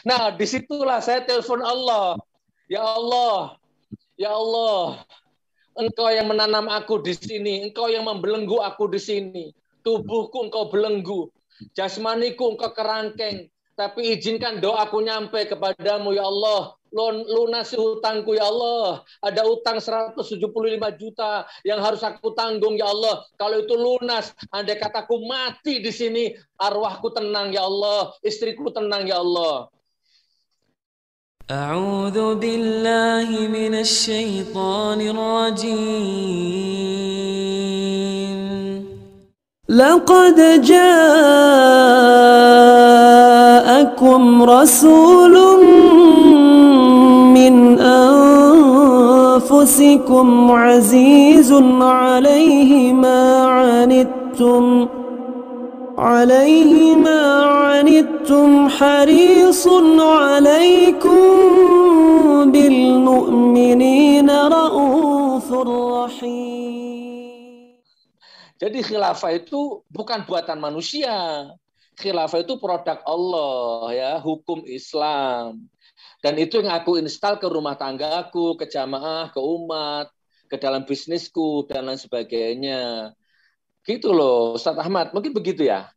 Nah, disitulah saya telepon Allah. Ya Allah, ya Allah, Engkau yang menanam aku di sini, Engkau yang membelenggu aku di sini. Tubuhku Engkau belenggu, jasmaniku Engkau kerangkeng. Tapi izinkan doaku nyampe kepadamu, ya Allah. Lunasi hutangku, ya Allah. Ada utang 175 juta yang harus aku tanggung, ya Allah. Kalau itu lunas, andai kataku mati di sini, arwahku tenang, ya Allah. Istriku tenang, ya Allah. أعوذ بالله من الشيطان الرجيم. لقد جاءكم رسول من أنفسكم عزيز عليه ما عنتم حريص عليكم بالمؤمنين رؤوف رحيم. Jadi khilafah itu bukan buatan manusia. Khilafah itu produk Allah, ya, hukum Islam. Dan itu yang aku install ke rumah tanggaku, ke jamaah, ke umat, ke dalam bisnisku, dan lain sebagainya. Gitu loh, Ustaz Ahmad. Mungkin begitu ya?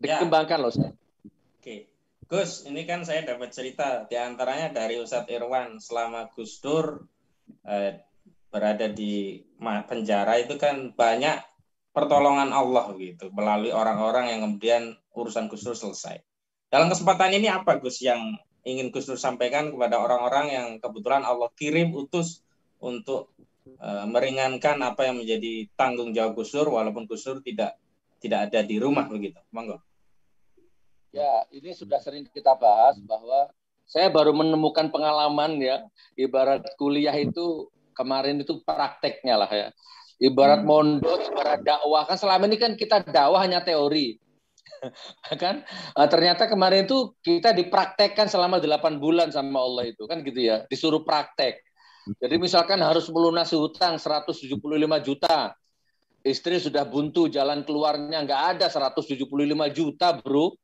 Dikembangkan loh, Ustaz. Oke. Gus, ini kan saya dapat cerita diantaranya dari Ustadz Irwan selama Gus Dur berada di penjara itu kan banyak pertolongan Allah gitu melalui orang-orang yang kemudian urusan Gus Dur selesai. Dalam kesempatan ini apa Gus yang ingin Gus Dur sampaikan kepada orang-orang yang kebetulan Allah kirim utus untuk meringankan apa yang menjadi tanggung jawab Gus Dur walaupun Gus Dur tidak ada di rumah begitu. Monggo. Ya, ini sudah sering kita bahas bahwa saya baru menemukan pengalaman ya, ibarat kuliah itu kemarin itu prakteknya lah ya. Ibarat mondok, ibarat dakwah, kan selama ini kan kita dakwah hanya teori. Kan ternyata kemarin itu kita dipraktekkan selama 8 bulan sama Allah itu kan gitu ya, disuruh praktek. Jadi misalkan harus melunasi hutang 175 juta. Istri sudah buntu, jalan keluarnya nggak ada 175 juta, bro.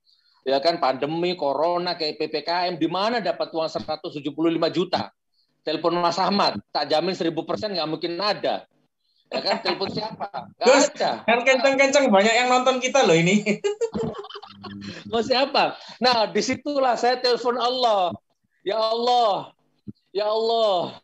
Ya kan, pandemi, corona, kayak PPKM, di mana dapat uang 175 juta? Telepon Mas Ahmad, tak jamin 1000% nggak mungkin ada. Ya kan, telepon siapa? Nggak ada. Kan kenceng-kenceng banyak yang nonton kita loh ini. Mau siapa? Nah, disitulah saya telepon Allah. Ya Allah, ya Allah,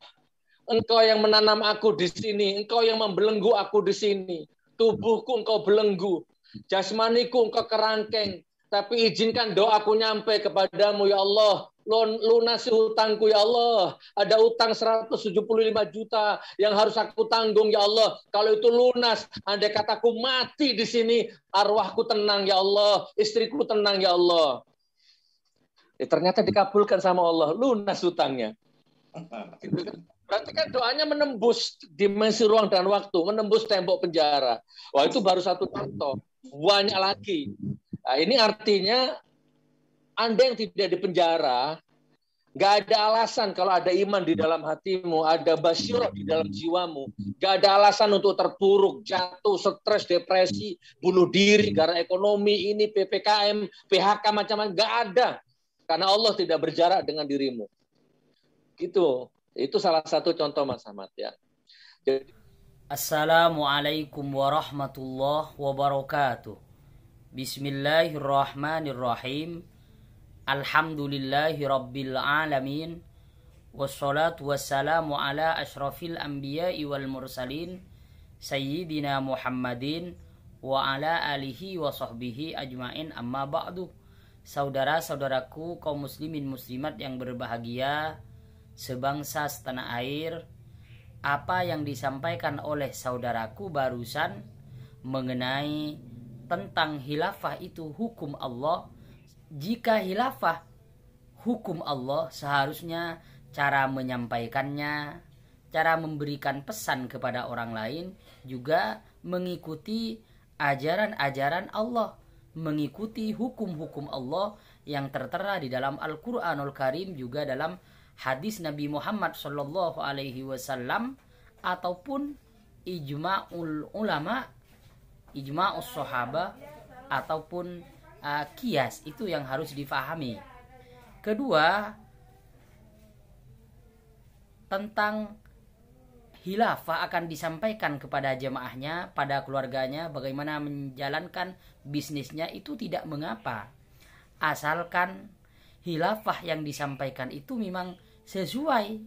Engkau yang menanam aku di sini, Engkau yang membelenggu aku di sini. Tubuhku Engkau belenggu, jasmaniku Engkau kerangkeng. Tapi izinkan doaku nyampe kepadamu, ya Allah. Lunasi hutangku, ya Allah. Ada utang 175 juta yang harus aku tanggung, ya Allah. Kalau itu lunas, andai kataku mati di sini, arwahku tenang, ya Allah. Istriku tenang, ya Allah. Ternyata dikabulkan sama Allah, lunas hutangnya. Berarti kan doanya menembus dimensi ruang dan waktu, menembus tembok penjara. Wah, itu baru satu contoh. Banyak lagi. Nah, ini artinya Anda yang tidak di penjara, nggak ada alasan kalau ada iman di dalam hatimu, ada basyirah di dalam jiwamu, nggak ada alasan untuk terpuruk, jatuh, stres, depresi, bunuh diri karena ekonomi ini, PPKM, PHK macam-macam, nggak ada. Karena Allah tidak berjarak dengan dirimu. Gitu. Itu salah satu contoh Mas Ahmad ya. Jadi, Assalamualaikum warahmatullahi wabarakatuh. Bismillahirrahmanirrahim. Alhamdulillahi rabbil alamin. Wassalatu wassalamu ala ashrafil anbiya'i wal mursalin Sayyidina Muhammadin wa ala alihi wa sahbihi ajmain, amma ba'du. Saudara-saudaraku kaum muslimin muslimat yang berbahagia, sebangsa setanah air, apa yang disampaikan oleh saudaraku barusan mengenai tentang khilafah itu hukum Allah. Jika khilafah hukum Allah, seharusnya cara menyampaikannya, cara memberikan pesan kepada orang lain juga mengikuti ajaran-ajaran Allah, mengikuti hukum-hukum Allah yang tertera di dalam Al-Qur'anul Karim, juga dalam hadis Nabi Muhammad Shallallahu Alaihi Wasallam, ataupun ijma'ul ulama, ijma'us sahaba, ataupun kias. Itu yang harus difahami. Kedua, tentang khilafah akan disampaikan kepada jemaahnya, pada keluarganya, bagaimana menjalankan bisnisnya, itu tidak mengapa. Asalkan khilafah yang disampaikan itu memang sesuai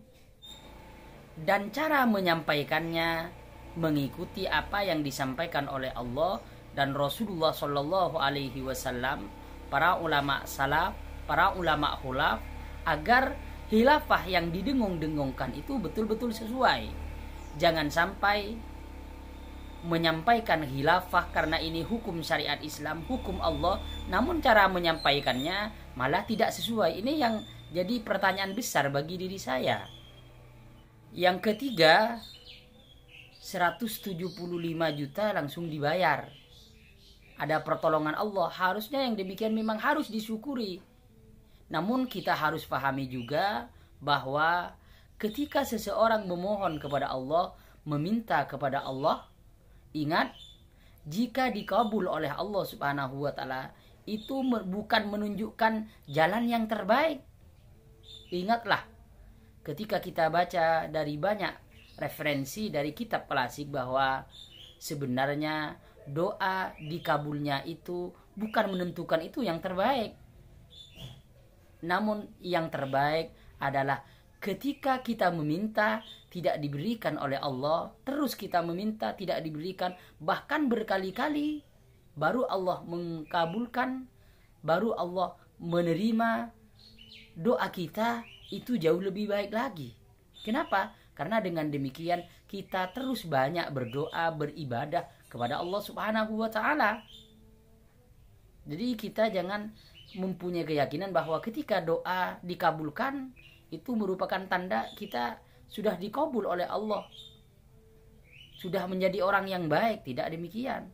dan cara menyampaikannya mengikuti apa yang disampaikan oleh Allah dan Rasulullah Shallallahu Alaihi Wasallam, para ulama salaf, para ulama khulaf, agar khilafah yang didengung-dengungkan itu betul-betul sesuai. Jangan sampai menyampaikan khilafah karena ini hukum syariat Islam, hukum Allah, namun cara menyampaikannya malah tidak sesuai. Ini yang jadi pertanyaan besar bagi diri saya. Yang ketiga, 175 juta langsung dibayar. Ada pertolongan Allah, harusnya yang demikian memang harus disyukuri. Namun kita harus pahami juga bahwa ketika seseorang memohon kepada Allah, meminta kepada Allah, ingat, jika dikabul oleh Allah Subhanahu wa taala, itu bukan menunjukkan jalan yang terbaik. Ingatlah, ketika kita baca dari banyak referensi dari kitab klasik bahwa sebenarnya doa dikabulnya itu bukan menentukan itu yang terbaik. Namun yang terbaik adalah ketika kita meminta tidak diberikan oleh Allah, terus kita meminta tidak diberikan, bahkan berkali-kali, baru Allah mengkabulkan, baru Allah menerima doa kita, itu jauh lebih baik lagi. Kenapa? Karena dengan demikian kita terus banyak berdoa, beribadah kepada Allah Subhanahu wa taala. Jadi kita jangan mempunyai keyakinan bahwa ketika doa dikabulkan itu merupakan tanda kita sudah dikabul oleh Allah, sudah menjadi orang yang baik. Tidak demikian.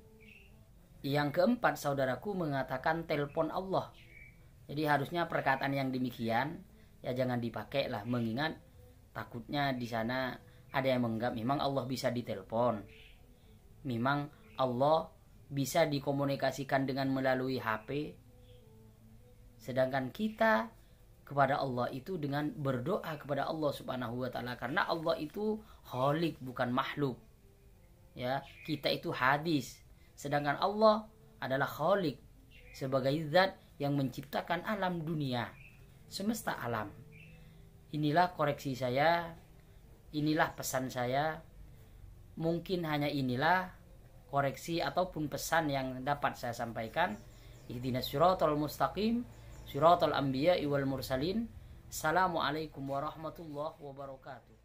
Yang keempat, saudaraku, mengatakan telepon Allah. Jadi harusnya perkataan yang demikian ya jangan dipakai lah, mengingat takutnya di sana ada yang menganggap memang Allah bisa ditelepon, memang Allah bisa dikomunikasikan dengan melalui HP, sedangkan kita kepada Allah itu dengan berdoa kepada Allah Subhanahu wa taala, karena Allah itu khaliq bukan makhluk. Ya, kita itu hadis, sedangkan Allah adalah khaliq sebagai zat yang menciptakan alam dunia, semesta alam. Inilah koreksi saya, inilah pesan saya. Mungkin hanya inilah koreksi ataupun pesan yang dapat saya sampaikan. Ihdinas siratal mustaqim, siratal anbiya'i wal mursalin. Assalamualaikum warahmatullahi wabarakatuh.